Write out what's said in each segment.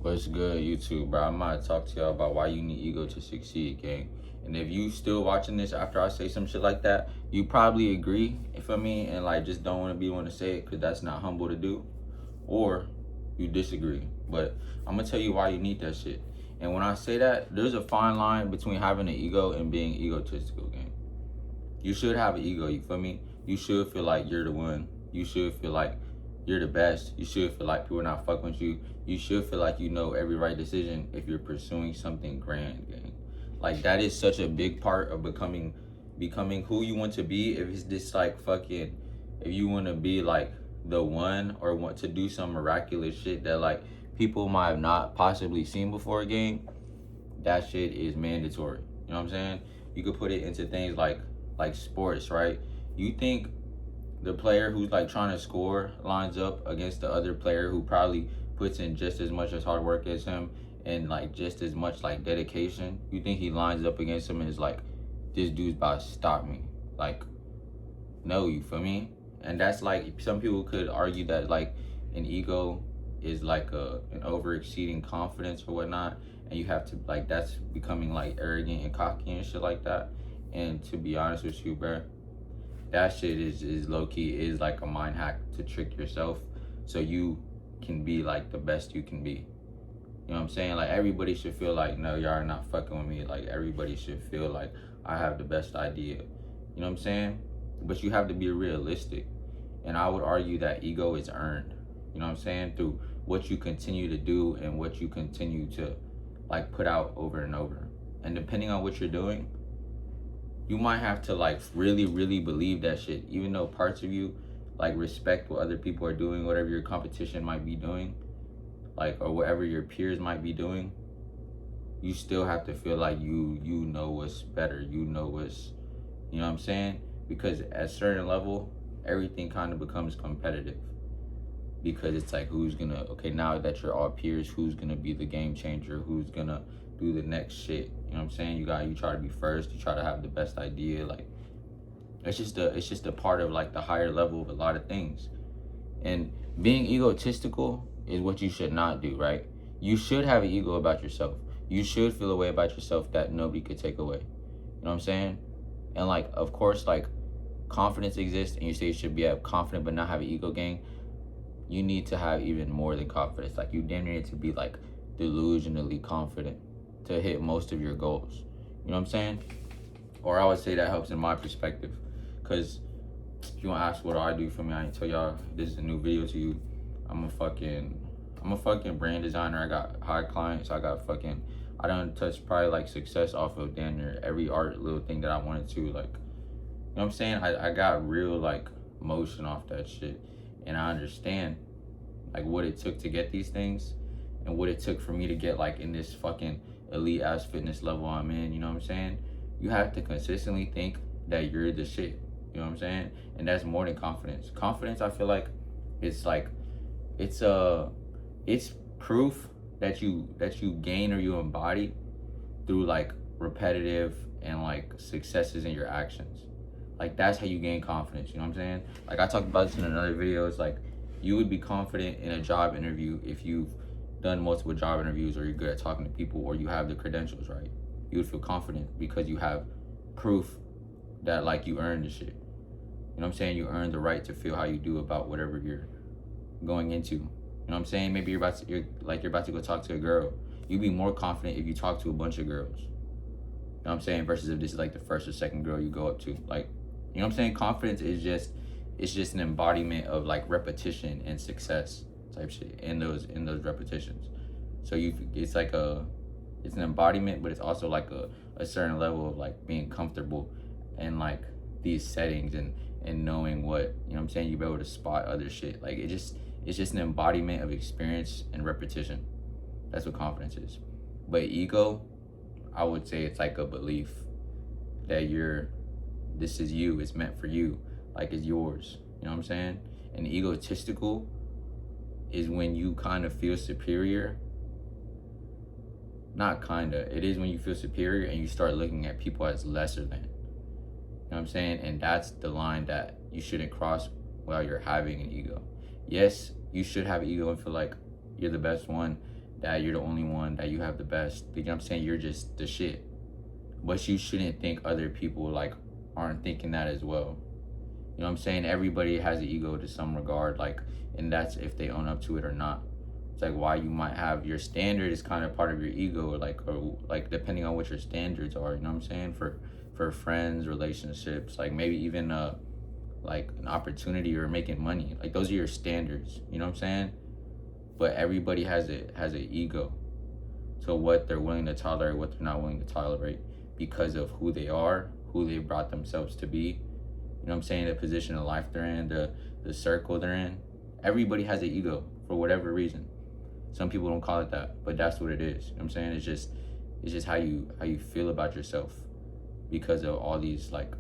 What's good, YouTube, bro? I'm about to talk to y'all about why you need ego to succeed, gang. And if you still watching this after I say some shit like that, you probably agree, you feel me? And like just don't want to be one to say it because that's not humble to do. Or you disagree. But I'm gonna tell you why you need that shit. And when I say that, there's a fine line between having an ego and being egotistical, gang. You should have an ego, you feel me? You should feel like you're the one. You should feel like you're the best. You should feel like people are not fucking with you. You should feel like you know every right decision if you're pursuing something grand, gang. Like that is such a big part of becoming who you want to be. If it's just like fucking, if you want to be like the one or want to do some miraculous shit that like people might have not possibly seen before, gang, that shit is mandatory. You know what I'm saying? You could put it into things like sports, right? You think the player who's like trying to score lines up against the other player who probably puts in just as much as hard work as him and like just as much like dedication, you think he lines up against him and is like, this dude's about to stop me? Like, no, you feel me? And that's like, some people could argue that like an ego is like an over exceeding confidence or whatnot, and you have to like, that's becoming like arrogant and cocky and shit like that. And to be honest with you, bro, that shit is low-key is like a mind hack to trick yourself so you can be like the best you can be. You know what I'm saying? Like everybody should feel like, no, y'all are not fucking with me. Like everybody should feel like I have the best idea. You know what I'm saying? But you have to be realistic. And I would argue that ego is earned. You know what I'm saying? Through what you continue to do and what you continue to like put out over and over. And depending on what you're doing, you might have to like really, really believe that shit, even though parts of you like respect what other people are doing, whatever your competition might be doing, like, or whatever your peers might be doing. You still have to feel like you know what's better, you know what's, you know what I'm saying? Because at a certain level, everything kind of becomes competitive. Because it's like, who's gonna, okay, now that you're all peers, who's gonna be the game changer? Who's gonna do the next shit? You know what I'm saying? You try to be first, you try to have the best idea. Like, it's just a part of like the higher level of a lot of things. And being egotistical is what you should not do, right? You should have an ego about yourself. You should feel a way about yourself that nobody could take away. You know what I'm saying? And like, of course, like confidence exists, and you say you should be confident but not have an ego, gang. You need to have even more than confidence. Like you damn near need to be like delusionally confident to hit most of your goals. You know what I'm saying? Or I would say that helps in my perspective. Cause if you wanna ask what do I do for me, I ain't tell y'all this is a new video to you. I'm a fucking brand designer. I got high clients. I done touched probably like success off of damn near every art little thing that I wanted to. Like, you know what I'm saying? I got real like motion off that shit. And I understand like what it took to get these things and what it took for me to get like in this fucking elite ass fitness level I'm in. You know what I'm saying? You have to consistently think that you're the shit. You know what I'm saying? And that's more than confidence. Confidence, I feel like it's like it's proof that you gain or you embody through like repetitive and like successes in your actions. Like that's how you gain confidence. You know what I'm saying? Like I talked about this in another video. It's like you would be confident in a job interview if you've done multiple job interviews, or you're good at talking to people, or you have the credentials, right? You would feel confident because you have proof that like you earned the shit. You know what I'm saying? You earned the right to feel how you do about whatever you're going into. You know what I'm saying? Maybe you're about to go talk to a girl. You'd be more confident if you talk to a bunch of girls. You know what I'm saying? Versus if this is like the first or second girl you go up to. Like, you know what I'm saying? Confidence is just an embodiment of like repetition and success type shit in those repetitions. So it's an embodiment, but it's also like a certain level of like being comfortable in like these settings and knowing what, you know what I'm saying, you be able to spot other shit. Like it's just an embodiment of experience and repetition. That's what confidence is. But ego, I would say it's like a belief that this is you, it's meant for you, like it's yours. You know what I'm saying? And egotistical is when you kind of feel superior. Not kinda, it is when you feel superior and you start looking at people as lesser than. You know what I'm saying? And that's the line that you shouldn't cross while you're having an ego. Yes, you should have an ego and feel like you're the best one, that you're the only one, that you have the best. You know what I'm saying? You're just the shit. But you shouldn't think other people like aren't thinking that as well. You know what I'm saying? Everybody has an ego to some regard, like, and that's if they own up to it or not. It's like why you might have your standard is kind of part of your ego, or like depending on what your standards are. You know what I'm saying? For friends, relationships, like maybe even like an opportunity or making money. Like those are your standards. You know what I'm saying? But everybody has an ego. So what they're willing to tolerate, what they're not willing to tolerate, because of who they are, who they brought themselves to be. You know what I'm saying? The position of life they're in, the circle they're in. Everybody has an ego for whatever reason. Some people don't call it that, but that's what it is. You know what I'm saying? It's just how you feel about yourself because of all these like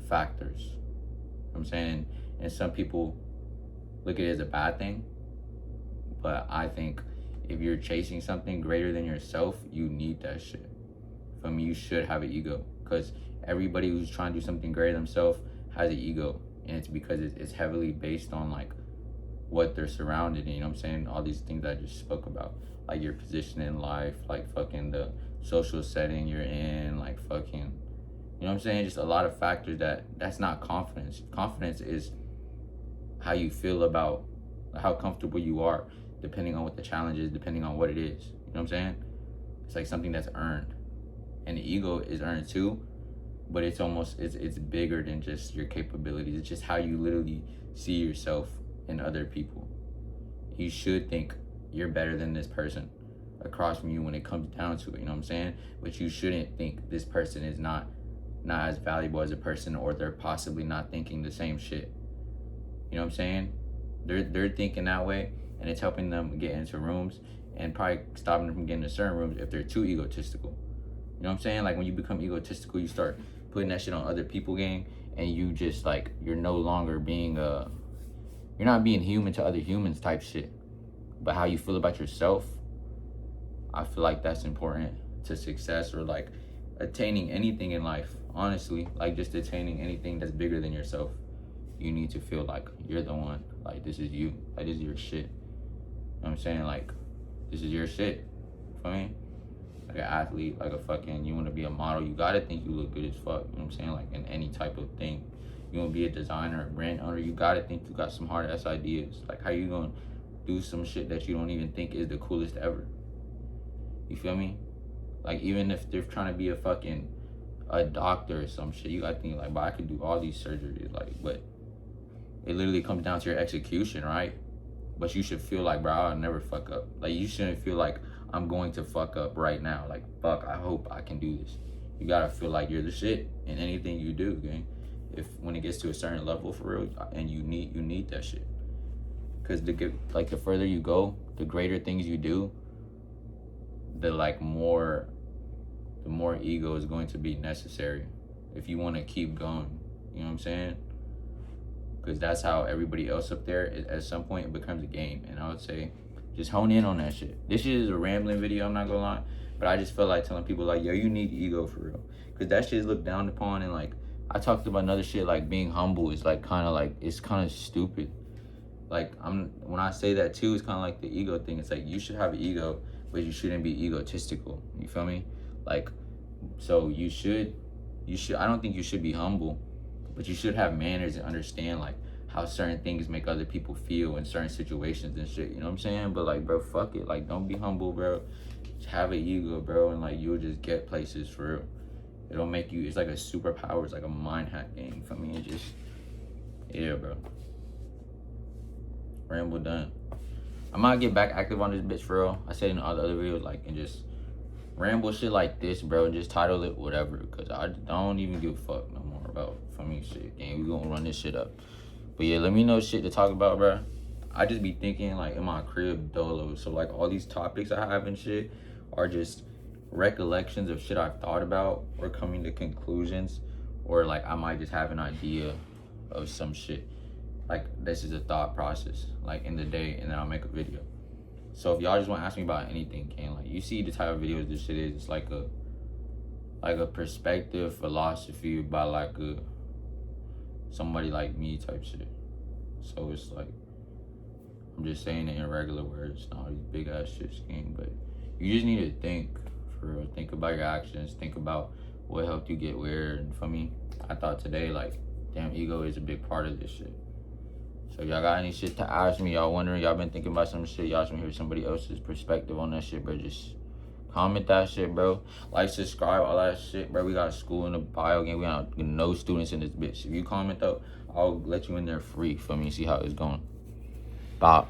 factors. You know what I'm saying? And some people look at it as a bad thing, but I think if you're chasing something greater than yourself, you need that shit. For me, you should have an ego, because everybody who's trying to do something greater than themselves has an ego, and it's because it's heavily based on like what they're surrounded in. You know what I'm saying? All these things I just spoke about, like your position in life, like fucking the social setting you're in, like fucking, you know what I'm saying? Just a lot of factors that's not confidence. Confidence is how you feel about how comfortable you are, depending on what the challenge is, depending on what it is. You know what I'm saying? It's like something that's earned. And the ego is earned too, but it's almost, it's bigger than just your capabilities. It's just how you literally see yourself in other people. You should think you're better than this person across from you when it comes down to it, you know what I'm saying? But you shouldn't think this person is not as valuable as a person, or they're possibly not thinking the same shit. You know what I'm saying? They're thinking that way, and it's helping them get into rooms and probably stopping them from getting into certain rooms if they're too egotistical. You know what I'm saying? Like when you become egotistical, you start putting that shit on other people, gang, and you just like, you're no longer being you're not being human to other humans type shit. But how you feel about yourself, I feel like that's important to success, or like attaining anything in life. Honestly, like just attaining anything that's bigger than yourself. You need to feel like you're the one. Like this is you. Like this is your shit. You know what I'm saying? Like this is your shit. You feel me? Like an athlete, like a fucking, you want to be a model, you gotta think you look good as fuck. You know what I'm saying? Like in any type of thing. You want to be a designer, a brand owner, you gotta think you got some hard ass ideas. Like how you gonna do some shit that you don't even think is the coolest ever? You feel me? Like even if they're trying to be a doctor or some shit, you gotta think like, but I could do all these surgeries. Like, but it literally comes down to your execution, right? But you should feel like, bro, I'll never fuck up. Like you shouldn't feel like I'm going to fuck up right now. Like, fuck, I hope I can do this. You gotta feel like you're the shit in anything you do, gang. If when it gets to a certain level for real, and you need that shit. Cause the further you go, the greater things you do, the more ego is going to be necessary if you want to keep going. You know what I'm saying? Because that's how everybody else up there, at some point, it becomes a game. And I would say, just hone in on that shit. This shit is a rambling video, I'm not gonna lie. But I just feel like telling people, like, yo, you need ego for real. Because that shit is looked down upon. And, like, I talked about another shit, like, being humble is, like, kind of, like, it's kind of stupid. Like, when I say that, too, it's kind of like the ego thing. It's like, you should have an ego, but you shouldn't be egotistical. You feel me? Like, so you should, I don't think you should be humble, but you should have manners and understand, like, how certain things make other people feel in certain situations and shit, you know what I'm saying? But like, bro, fuck it. Like, don't be humble, bro. Just have an ego, bro, and like, you'll just get places for real. It'll make you, it's like a superpower. It's like a mind hack game for me. It just, yeah, bro. Ramble done. I might get back active on this bitch for real. I said in all the other videos, like, and just ramble shit like this, bro, and just title it whatever, because I don't even give a fuck no more about funny shit. Gang, we gonna run this shit up. But yeah, let me know shit to talk about, bro. I just be thinking, like, in my crib dolo. So, like, all these topics I have and shit are just recollections of shit I've thought about, or coming to conclusions, or, like, I might just have an idea of some shit. Like, this is a thought process, like, in the day, and then I'll make a video. So, if y'all just want to ask me about anything, like, you see the type of videos this shit is. It's like a perspective, philosophy by, like, somebody like me type shit. So it's like, I'm just saying it in regular words, not all these big ass shit scheme, but You just need to think, for real. Think about your actions. Think about what helped you get where. And for me, I thought today, like, damn, ego is a big part of this shit. So y'all got any shit to ask me? Y'all wondering? Y'all been thinking about some shit? Y'all just want to hear somebody else's perspective on that shit, bro? Just comment that shit, bro. Like, subscribe, all that shit, bro. We got school in the bio game. We got no students in this bitch. If you comment though, I'll let you in there free for me. See how it's going. Bye.